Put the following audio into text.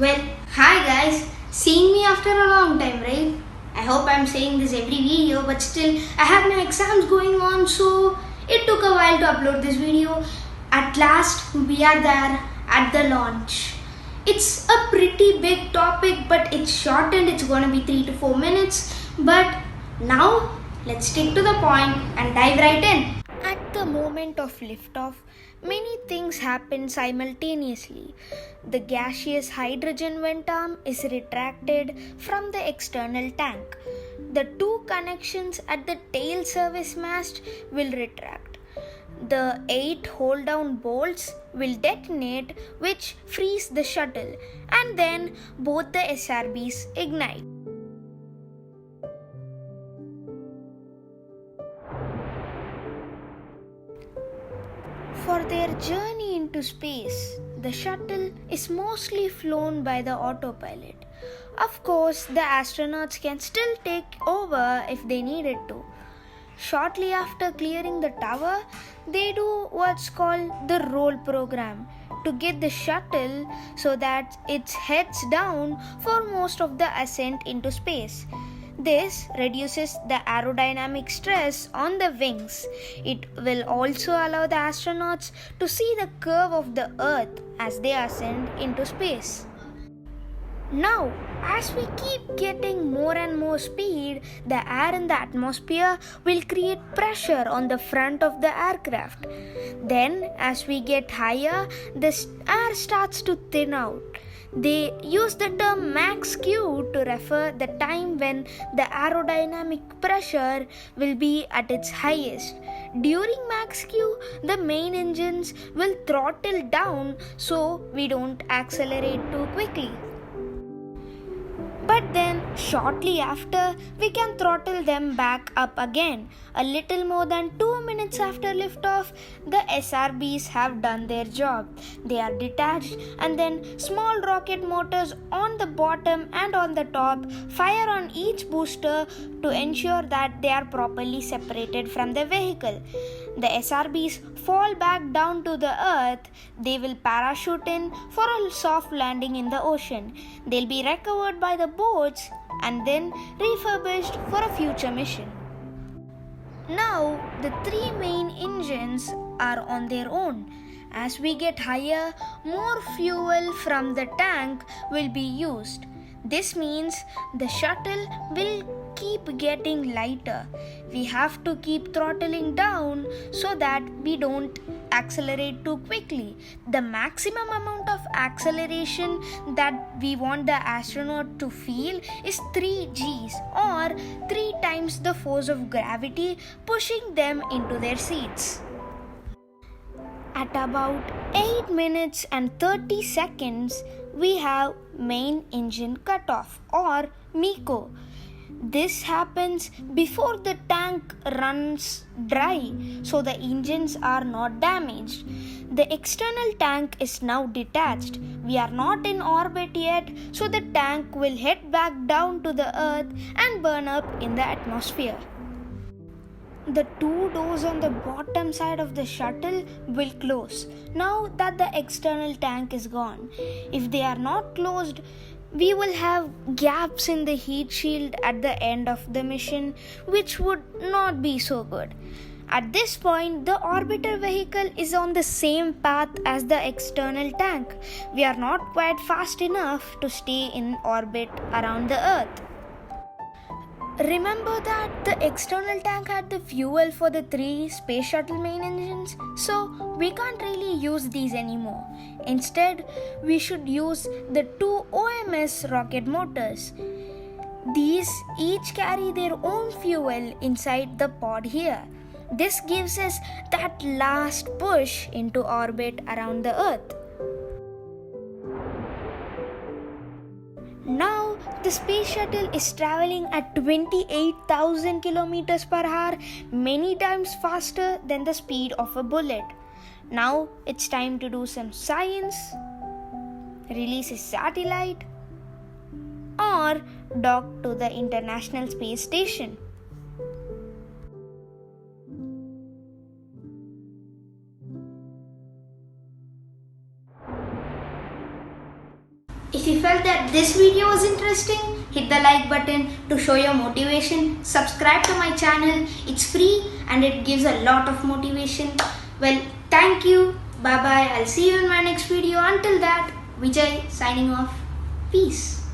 Well, hi guys, seeing me after a long time, right? I hope I'm saying this every video, but still, I have my exams going on, so it took a while to upload this video. At last, we are there at the launch. It's a pretty big topic, but it's shortened, it's gonna be 3 to 4 minutes. But now, let's stick to the point and dive right in. At the moment of liftoff, many things happen simultaneously. The gaseous hydrogen vent arm is retracted from the external tank. The two connections at the tail service mast will retract. The 8 hold down bolts will detonate, which frees the shuttle, and then both the SRBs ignite. For their journey into space, the shuttle is mostly flown by the autopilot. Of course, the astronauts can still take over if they needed to. Shortly after clearing the tower, they do what's called the roll program to get the shuttle so that it heads down for most of the ascent into space. This reduces the aerodynamic stress on the wings. It will also allow the astronauts to see the curve of the Earth as they ascend into space. Now, as we keep getting more and more speed, the air in the atmosphere will create pressure on the front of the aircraft. Then, as we get higher, the air starts to thin out. They use the term max Q to refer the time when the aerodynamic pressure will be at its highest. During max Q, the main engines will throttle down so we don't accelerate too quickly. But then, shortly after, we can throttle them back up again. A little more than 2 minutes after liftoff, the SRBs have done their job. They are detached, and then small rocket motors on the bottom and on the top fire on each booster to ensure that they are properly separated from the vehicle. The SRBs fall back down to the earth. They will parachute in for a soft landing in the ocean. They'll be recovered by the boats and then refurbished for a future mission. Now, the three main engines are on their own. As we get higher, more fuel from the tank will be used. This means the shuttle will keep getting lighter. We have to keep throttling down so that we don't accelerate too quickly. The maximum amount of acceleration that we want the astronaut to feel is 3 Gs, or 3 times the force of gravity pushing them into their seats. At about 8 minutes and 30 seconds, we have main engine cutoff, or MECO. This happens before the tank runs dry, so the engines are not damaged. The external tank is now detached. We are not in orbit yet, so the tank will head back down to the Earth and burn up in the atmosphere. The two doors on the bottom side of the shuttle will close now that the external tank is gone. If they are not closed, we will have gaps in the heat shield at the end of the mission, which would not be so good. At this point, the orbiter vehicle is on the same path as the external tank. We are not quite fast enough to stay in orbit around the Earth. Remember that the external tank had the fuel for the 3 space shuttle main engines, so we can't really use these anymore. Instead, we should use the 2 OMS rocket motors. These each carry their own fuel inside the pod here. This gives us that last push into orbit around the Earth. Now, the space shuttle is traveling at 28,000 kilometers per hour, many times faster than the speed of a bullet. Now, it's time to do some science, release a satellite, or dock to the International Space Station. If you felt that this video was interesting, hit the like button to show your motivation. Subscribe to my channel. It's free and it gives a lot of motivation. Well, thank you. Bye bye. I'll see you in my next video. Until that, Vijay signing off. Peace.